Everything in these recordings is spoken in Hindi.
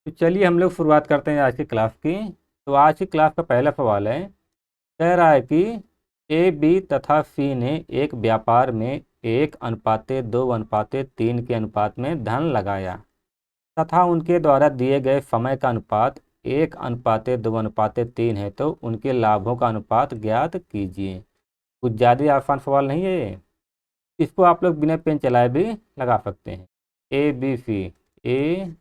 तो चलिए हम लोग शुरुआत करते हैं आज की क्लास की। तो आज की क्लास का पहला सवाल है, कह रहा है कि ए बी तथा सी ने एक व्यापार में 1:2:3 के अनुपात में धन लगाया तथा उनके द्वारा दिए गए समय का अनुपात 1:2:3 है, तो उनके लाभों का अनुपात ज्ञात कीजिए। कुछ ज़्यादा आसान सवाल नहीं है ये। इसको आप लोग बिना पेन चलाए भी लगा सकते हैं। A B C, A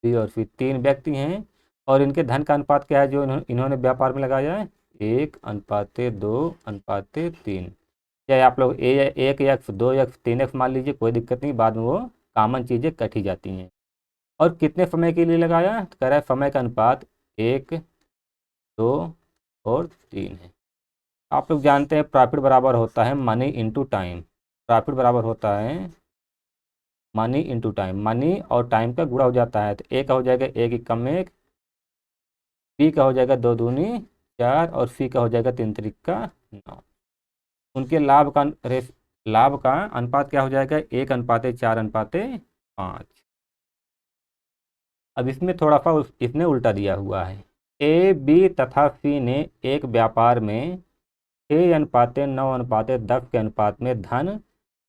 B और सी तीन व्यक्ति हैं और इनके धन का अनुपात क्या है जो इन्होंने व्यापार में लगाया है? 1:2:3। चाहे आप लोग 1x 2x 3x मान लीजिए, कोई दिक्कत नहीं, बाद में वो कॉमन चीज़ें कट ही जाती हैं। और कितने समय के लिए लगाया? तो कह रहा है समय का अनुपात 1, 2 और 3 है। आप लोग जानते हैं प्रॉफिट बराबर होता है मनी इंटू टाइम। प्रॉफिट बराबर होता है मनी इंटू टाइम। मनी और टाइम का गुणा हो जाता है, तो ए का हो जाएगा 1 × 1, बी का हो जाएगा 2×2 = 4 और सी का हो जाएगा 3×3 = 9। उनके लाभ का अनुपात क्या हो जाएगा? 1:4:5। अब इसमें थोड़ा सा इसने उल्टा दिया हुआ है। ए बी तथा सी ने एक व्यापार में 6:9:10 के अनुपात में धन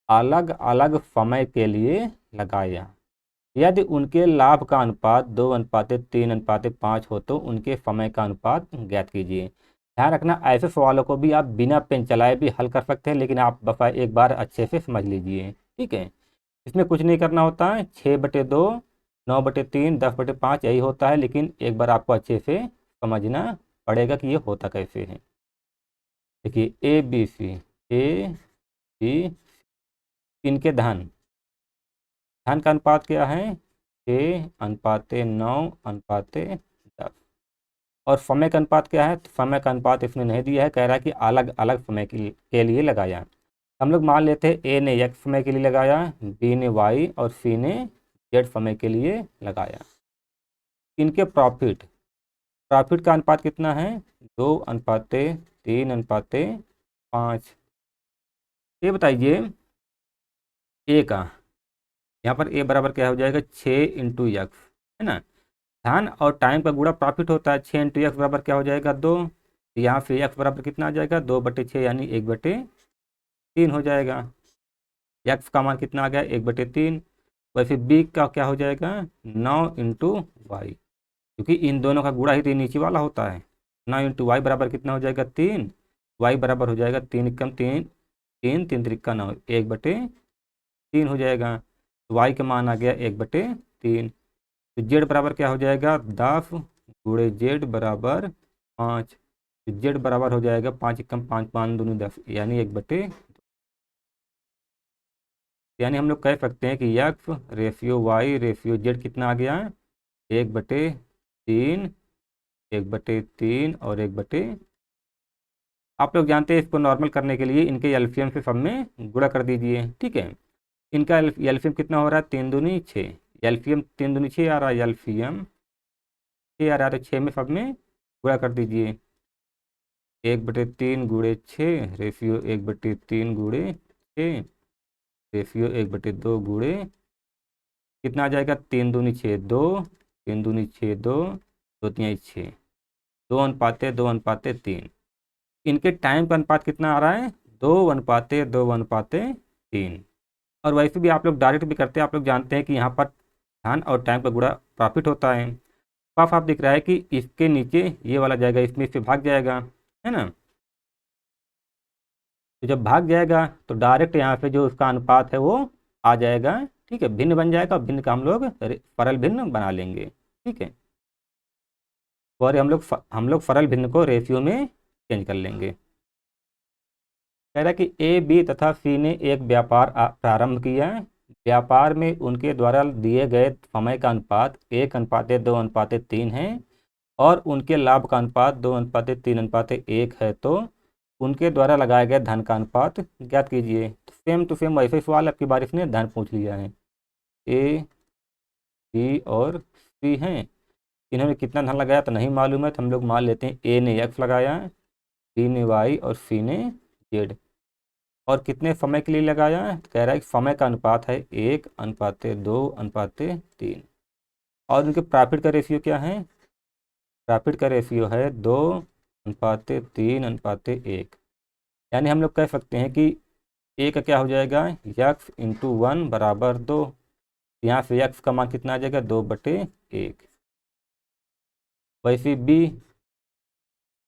अलग अलग समय के लिए लगाया। यदि उनके लाभ का अनुपात 2:3:5 हो तो उनके समय का अनुपात ज्ञात कीजिए। ध्यान रखना, ऐसे सवालों को भी आप बिना पेन चलाए भी हल कर सकते हैं, लेकिन आप बस एक बार अच्छे से समझ लीजिए, ठीक है। इसमें कुछ नहीं करना होता है, 6/2, 9/3, 10/5 यही होता है, लेकिन एक बार आपको अच्छे से समझना पड़ेगा कि ये होता कैसे है। देखिए A B C, A B, इनके धन का अनुपात क्या है? 6:9:10। और समय का अनुपात क्या है? तो समय का अनुपात इसने नहीं दिया है, कह रहा है कि अलग अलग समय के लिए लगाया। हम लोग मान लेते हैं ए ने x समय के लिए लगाया, बी ने y और सी ने z समय के लिए लगाया। इनके प्रॉफिट का अनुपात कितना है? 2:3:5। ये बताइए ए का, यहाँ पर ए बराबर क्या हो जाएगा? 6 × x, है ना। धन और टाइम का गुणा प्रॉफिट होता है, 6 × x बराबर क्या हो जाएगा? 2। यहाँ से x बराबर कितना आ जाएगा? 2/6 यानी 1/3 हो जाएगा। x का मान कितना आ गया? 1/3। वैसे b का क्या हो जाएगा? 9 × y, क्योंकि इन दोनों का गुणा ही तो नीचे वाला होता है। 9 × y बराबर कितना हो जाएगा? 3। y बराबर हो जाएगा 3 × 3, 3 3×3 = 9, 1/3 हो जाएगा। y का मान आ गया 1/3। तो z बराबर क्या हो जाएगा? 10 × z बराबर 5। तो z बराबर हो जाएगा 5 × 5 = 5 दूनी 10 यानी 1/2। यानी हम लोग कह सकते हैं कि x ratio y ratio z कितना आ गया? 1/3, 1/3 और 1/। आप लोग जानते हैं इसको नॉर्मल करने के लिए इनके एलसीएम से सब में गुणा कर दीजिए, ठीक है। इनका एलसीएम कितना हो रहा है? 3 दूनी 6। एलसीएम 3 दूनी 6 आ रहा है, एलसीएम 6 आ रहा है, तो 6 में सब में गुणा कर दीजिए। 1/3 × 6 रेशियो 1/3 × 6 रेशियो 1/2 गुणे कितना आ जाएगा? 3 दूनी 6 2, 3 दूनी 6 2, 2 3 6, 2:2:3। इनके टाइम का अनुपात कितना आ रहा है? 2:2:3। और वैसे भी आप लोग डायरेक्ट भी करते हैं, आप लोग जानते हैं कि यहाँ पर धन और टाइम का गुणा प्रॉफिट होता है। साफ आप दिख रहा है कि इसके नीचे ये वाला जाएगा, इसमें इससे भाग जाएगा, है ना। तो जब भाग जाएगा तो डायरेक्ट यहाँ पे जो उसका अनुपात है वो आ जाएगा, ठीक है, भिन्न बन जाएगा। भिन्न का हम लोग सरल भिन्न बना लेंगे, ठीक है। और हम लोग सरल भिन्न को रेशियो में चेंज कर लेंगे। कह रहा है कि ए बी तथा सी ने एक व्यापार प्रारंभ किया। व्यापार में उनके द्वारा दिए गए समय का अनुपात 1:2:3 है और उनके लाभ का अनुपात 2:3:1 है, तो उनके द्वारा लगाए गए धन का अनुपात ज्ञात कीजिए। तो सेम टू सेम वैसे सवाल आपकी बार इसने धन पूछ लिया है। ए बी और सी हैं, इन्होंने कितना धन लगाया तो नहीं मालूम है, तो हम लोग मान लेते हैं ए ने x लगाया, बी ने y और सी ने z। और कितने समय के लिए लगाया है? तो कह रहा है कि समय का अनुपात है 1:2:3। और उनके प्रॉफिट का रेशियो क्या है? प्रॉफिट का रेशियो है 2:3:1। यानी हम लोग कह सकते हैं कि ए का क्या हो जाएगा, x/1 बराबर 2। यहाँ से x का मान कितना आ जाएगा, 2/1। वैसे बी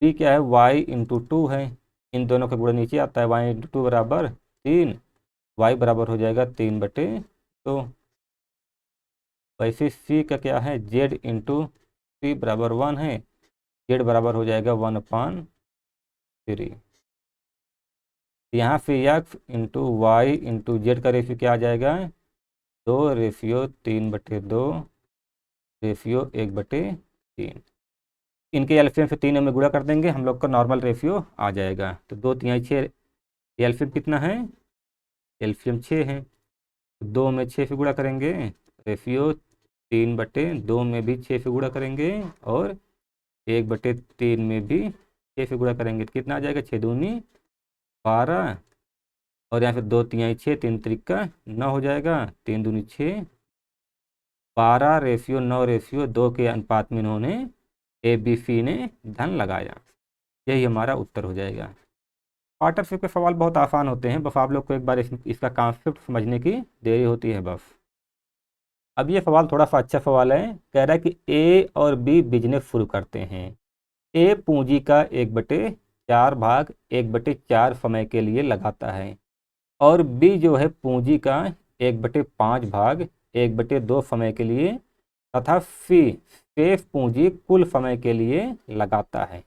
क्या है, y/2 है। इन दोनों का गुणा नीचे आता है, y/2 बराबर 3, y बराबर हो जाएगा 3/2। वैसे सी का क्या है, z/3 बराबर 1 है, z बराबर हो जाएगा 1/3। यहाँ से x/y/z का रेशियो क्या आ जाएगा, 2:3/2 रेशियो 1/3। इनके एलसीएम से 3 में गुणा कर देंगे, हम लोग का नॉर्मल रेशियो आ जाएगा। तो 2×3=6, एलसीएम कितना है, एलसीएम 6 है। 2 में 6 से गुणा करेंगे, रेशियो 3/2 में भी 6 से गुणा करेंगे, और 1/3 में भी 6 से गुणा करेंगे, तो कितना आ जाएगा, 6×2 = 12। और यहाँ पे 2×3=6, 3×3=9 हो जाएगा, 3×2 = 6। 12:9:2 के अनुपात में इन्होंने ABC ने धन लगाया। यही हमारा उत्तर हो जाएगा। पार्टनरशिप के सवाल बहुत आसान होते हैं, बस आप लोग को एक बार इसका कॉन्सेप्ट समझने की देरी होती है बस। अब ये सवाल थोड़ा सा अच्छा सवाल है। कह रहा है कि ए और बी बिजनेस शुरू करते हैं। ए पूंजी का 1/4 भाग 1/4 समय के लिए लगाता है, और बी जो है पूंजी का 1/5 भाग 1/2 समय के लिए, तथा सी शेष पूंजी कुल समय के लिए लगाता है।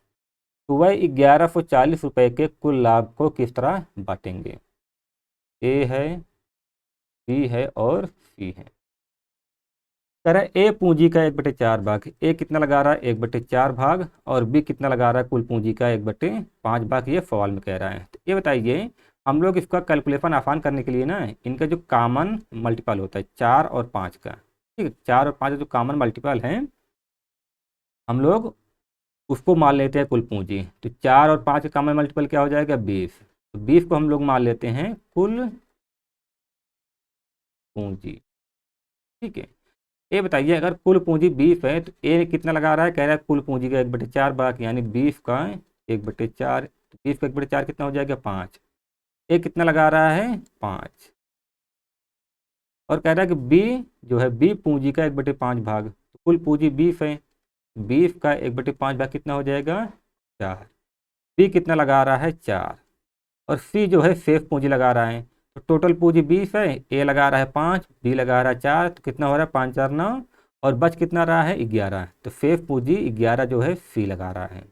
तो वह 1140 के कुल लाभ को किस तरह बांटेंगे? ए है, बी है और सी है। कह रहा है ए पूंजी का 1/4 भाग, ए कितना लगा रहा है, 1/4 भाग, और बी कितना लगा रहा है, कुल पूंजी का 1/5 भाग। ये सवाल में कह रहा है। तो ये बताइए, हम लोग इसका कैलकुलेशन आसान करने के लिए ना, इनका जो कॉमन मल्टीपल होता है 4 और 5 का, ठीक है, 4 और 5 जो कॉमन मल्टीपल है, हम लोग उसको मान लेते हैं कुल पूंजी। तो 4 और 5 का कॉमन मल्टीपल क्या हो जाएगा, 20। तो 20 को हम लोग मान लेते हैं कुल पूंजी, ठीक है। ये बताइए, अगर कुल पूंजी 20 है, तो ए कितना लगा रहा है, कह रहा है कुल पूंजी का 1/4 भाग, यानी 20 का 1/4। तो 20 का 1/4 कितना हो जाएगा, 5। ए कितना लगा रहा है, 5। और कह रहा है कि बी जो है, बी पूंजी का 1/5 भाग, तो कुल पूंजी 20 है, 20 का 1/5 भाग कितना हो जाएगा, 4। बी कितना लगा रहा है, 4। और सी जो है शेष पूंजी लगा रहा है। तो टोटल पूंजी 20 है, ए लगा रहा है 5, बी लगा रहा है 4, तो कितना हो रहा है, 5×4=9, और बच कितना रहा है, 11। तो शेष पूंजी 11 जो है सी लगा रहा है।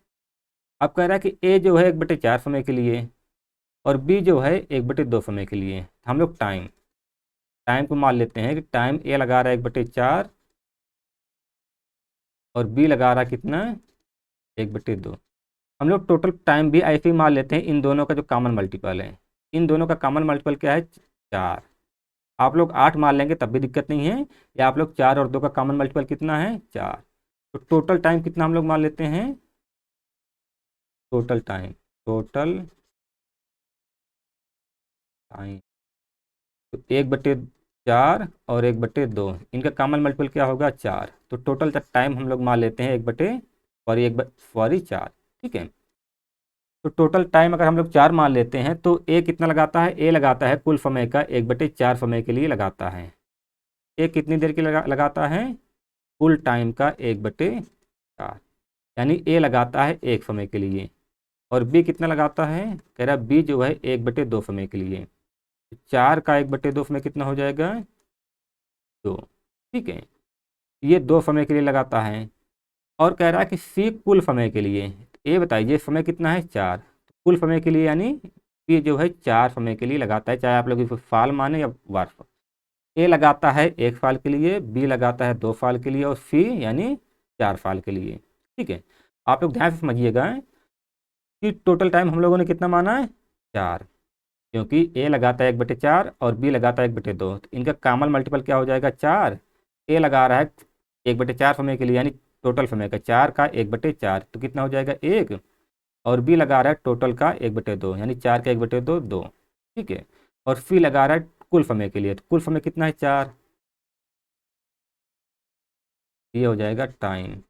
अब कह रहा है कि ए जो है 1/4 समय के लिए, और बी जो है 1/2 समय के लिए। हम लोग टाइम टाइम को मान लेते हैं कि टाइम ए लगा रहा है 1/4, और बी लगा रहा है कितना, 1/2। हम लोग टोटल टाइम भी ऐसे ही मान लेते हैं, इन दोनों का जो कॉमन मल्टीपल है। इन दोनों का कॉमन मल्टीपल क्या है, 4। आप लोग 8 मान लेंगे तब भी दिक्कत नहीं है, या आप लोग 4 और 2 का कॉमन मल्टीपल कितना है, 4। तो टोटल टाइम कितना हम लोग मान लेते हैं, टोटल टाइम तो 1/4 और 1/2, इनका कॉमन मल्टीपल क्या होगा, 4। तो टोटल टाइम हम लोग मान लेते हैं 4, ठीक है। तो टोटल टाइम अगर हम लोग 4 मान लेते हैं, तो ए कितना लगाता है, ए लगाता है कुल समय का 1/4 समय के लिए लगाता है। ए कितनी देर के लगाता है, कुल टाइम का 1/4, यानी ए लगाता है 1 समय के लिए। और बी कितना लगाता है, कह रहा है बी जो है 1/2 समय के लिए। 4 का 1/2 समय कितना हो जाएगा, 2, ठीक है। ये 2 समय के लिए लगाता है। और कह रहा है कि सी कुल समय के लिए, ये बताइए समय कितना है, 4। कुल समय के लिए यानी सी जो है 4 समय के लिए लगाता है, चाहे आप लोग इसको साल माने या वर्ष। ए लगाता है 1 साल के लिए, बी लगाता है 2 साल के लिए, और सी यानी 4 साल के लिए, ठीक है। आप लोग ध्यान से समझिएगा कि टोटल टाइम हम लोगों ने कितना माना है, 4, क्योंकि ए लगाता है 1/4 और बी लगाता है 1/2, तो इनका कॉमन मल्टीपल क्या हो जाएगा, 4। ए लगा रहा है 1/4 समय के लिए, यानी टोटल समय का 4 का 1/4, तो कितना हो जाएगा, 1। और बी लगा रहा है टोटल का 1/2, यानी 4 का 1/2, 2, ठीक है। और सी लगा रहा है कुल समय के लिए, तो कुल समय कितना है, 4। ये हो जाएगा टाइम।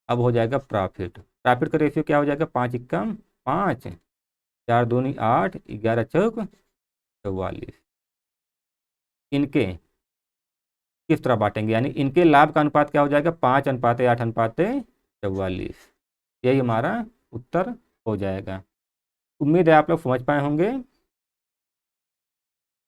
अब हो जाएगा प्रॉफिट। प्रॉफिट का रेशियो क्या हो जाएगा, 5 एकम 5, 4 दूनी 8, 11 चौक 44। इनके किस तरह बांटेंगे, यानी इनके लाभ का अनुपात क्या हो जाएगा, 5:8:44। यही हमारा उत्तर हो जाएगा। उम्मीद है आप लोग समझ पाए होंगे।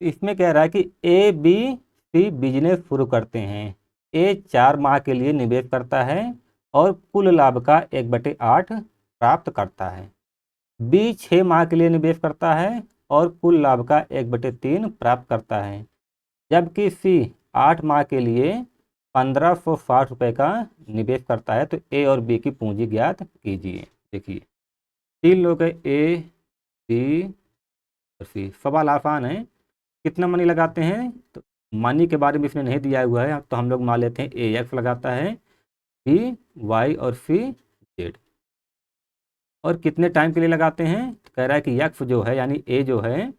इसमें कह रहा है कि ए बी सी बिजनेस शुरू करते हैं। ए 4 माह के लिए निवेश करता है और कुल लाभ का 1/8 प्राप्त करता है। बी 6 माह के लिए निवेश करता है और कुल लाभ का 1/3 प्राप्त करता है। जबकि सी 8 माह के लिए 1560 रुपये का निवेश करता है। तो ए और बी की पूंजी ज्ञात कीजिए। देखिए 3 लोग है, ए बी और सी। सवाल आसान है। कितना मनी लगाते हैं, तो मनी के बारे में इसने नहीं दिया हुआ है, तो हम लोग मान लेते हैं ए एक्स लगाता है, बी वाई और सी जेड। और कितने टाइम के लिए लगाते हैं, तो कह रहा है कि एक्स जो है यानी ए जो है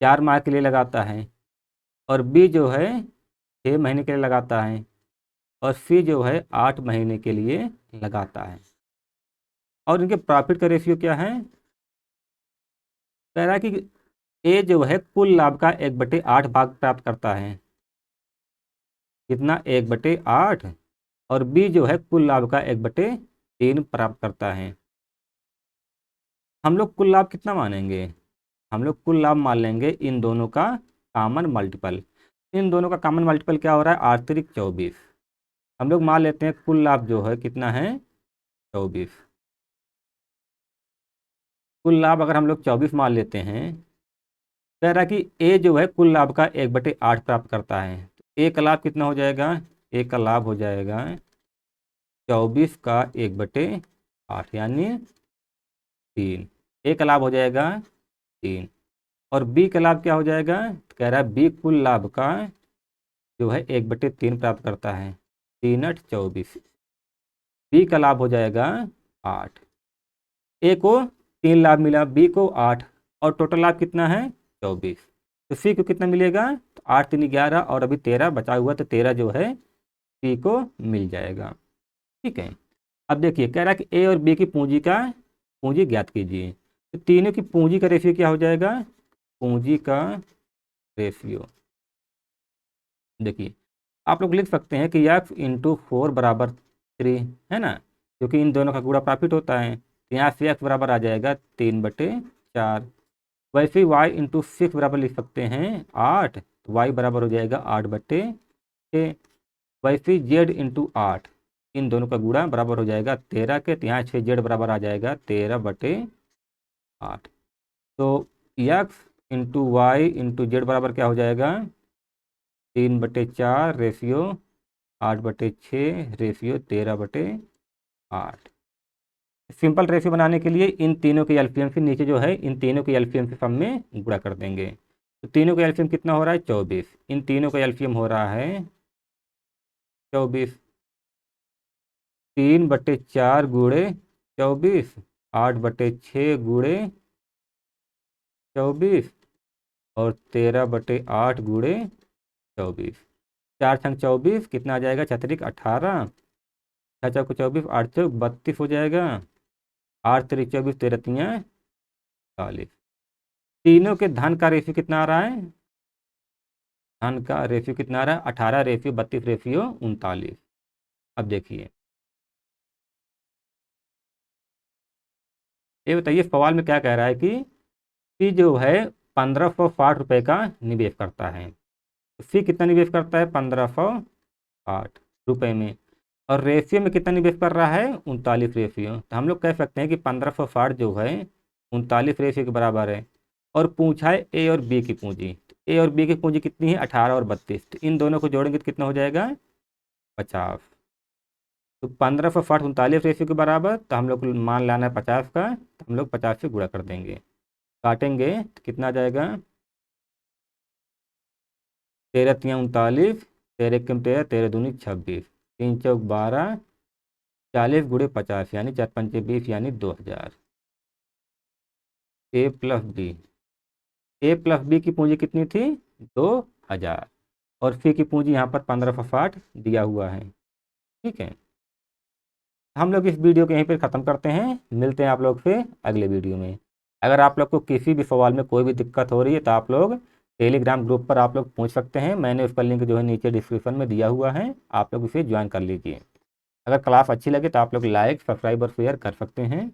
4 माह के लिए लगाता है और बी जो है 6 महीने के लिए लगाता है और सी जो है 8 महीने के लिए लगाता है। और इनके प्रॉफिट का रेशियो क्या है, कह रहा है कि ए जो है कुल लाभ का 1/8 भाग प्राप्त करता है। कितना, 1/8। और बी जो है कुल लाभ का 1/3 प्राप्त करता है। हम लोग कुल लाभ कितना मानेंगे, हम लोग कुल लाभ मान लेंगे इन दोनों का कॉमन मल्टीपल। इन दोनों का कॉमन मल्टीपल क्या हो रहा है, 8×3 = 24। हम लोग मान लेते हैं कुल लाभ जो है कितना है, 24। कुल लाभ अगर हम लोग 24 मान लेते हैं, कह रहा है कि ए जो है कुल लाभ का 1/8 प्राप्त करता है। तो ए का लाभ कितना हो जाएगा, ए का लाभ हो जाएगा 24 का 1/8 यानी 3। ए का लाभ हो जाएगा 3। और बी का लाभ क्या हो जाएगा, तो कह रहा है बी कुल लाभ का जो है 1/3 प्राप्त करता है, 3×8 = 24। बी का लाभ हो जाएगा 8। ए को 3 लाभ मिला, बी को 8, और टोटल लाभ कितना है 24। तो सी को कितना मिलेगा, तो 8×3 = 11 और अभी 13 बचा हुआ, तो 13 जो है सी को मिल जाएगा। ठीक है। अब देखिए कह रहा है कि ए और बी की पूंजी ज्ञात कीजिए। तो तीनों की पूंजी का रेशियो क्या हो जाएगा, पूंजी का रेशियो देखिए आप लोग लिख सकते हैं कि x × 4 = 3 है ना, क्योंकि इन दोनों का गुणा प्रॉफिट होता है। तो यहाँ से x बराबर आ जाएगा 3/4। वैसे ही y × 6 बराबर लिख सकते हैं 8, तो y बराबर हो जाएगा 8/6। वैसे ही z × 8, इन दोनों का गुणा बराबर हो जाएगा 13 के, तो यहाँ 6z बराबर आ जाएगा 13/8। तो x × y × z बराबर क्या हो जाएगा, 3/4 रेशियो 8/6 रेशियो 13/8। सिंपल रेशियो बनाने के लिए इन तीनों के एलसीएम से नीचे जो है इन तीनों के एलसीएम से सब में गुणा कर देंगे। तो तीनों का एलसीएम कितना हो रहा है, 24। इन तीनों का एलसीएम हो रहा है 24। 3/4 गुणे 24, 8/6 गुणे 24 और 13/8 गुणे 24। 4×6 = 24, कितना आ जाएगा, 4×3 = 18, 6×4 = 24, 8×4 = 32 हो जाएगा, 8×3 = 24, 13×3 = 40। तीनों के धन का रेशियो कितना आ रहा है, धन का रेशियो कितना आ रहा है, 18:32:39। अब देखिए ये बताइए सवाल में क्या कह रहा है कि सी जो है 1560 रुपये का निवेश करता है। सी कितना निवेश करता है, 1560 रुपये में, और रेशियो में कितना निवेश कर रहा है, 39 रेशियो। तो हम लोग कह सकते हैं कि 1560 जो है 39 रेशियो के बराबर है। और पूछा है ए और बी की पूंजी। ए और बी की पूंजी कितनी है, 18 और 32। तो इन दोनों को जोड़ेंगे तो कितना हो जाएगा, 50। तो 1560 39 रेशियो के बराबर, तो हम लोग को मान लाना है 50 का, तो हम लोग 50 से गुणा कर देंगे। काटेंगे तो कितना आ जाएगा, 13×3 = 39, 13×1 = 13, 13×2 = 26, 3×4 = 12, 40 × 50 यानी 4×5 = 20 यानी 2000। ए प्लस बी, ए प्लस बी की पूंजी कितनी थी, 2000, और सी की पूंजी यहाँ पर 1560 दिया हुआ है। ठीक है, हम लोग इस वीडियो को यहीं पर ख़त्म करते हैं, मिलते हैं आप लोग से अगले वीडियो में। अगर आप लोग को किसी भी सवाल में कोई भी दिक्कत हो रही है तो आप लोग टेलीग्राम ग्रुप पर आप लोग पूछ सकते हैं, मैंने उसका लिंक जो है नीचे डिस्क्रिप्शन में दिया हुआ है, आप लोग उसे ज्वाइन कर लीजिए। अगर क्लास अच्छी लगे तो आप लोग लाइक, सब्सक्राइब और शेयर कर सकते हैं।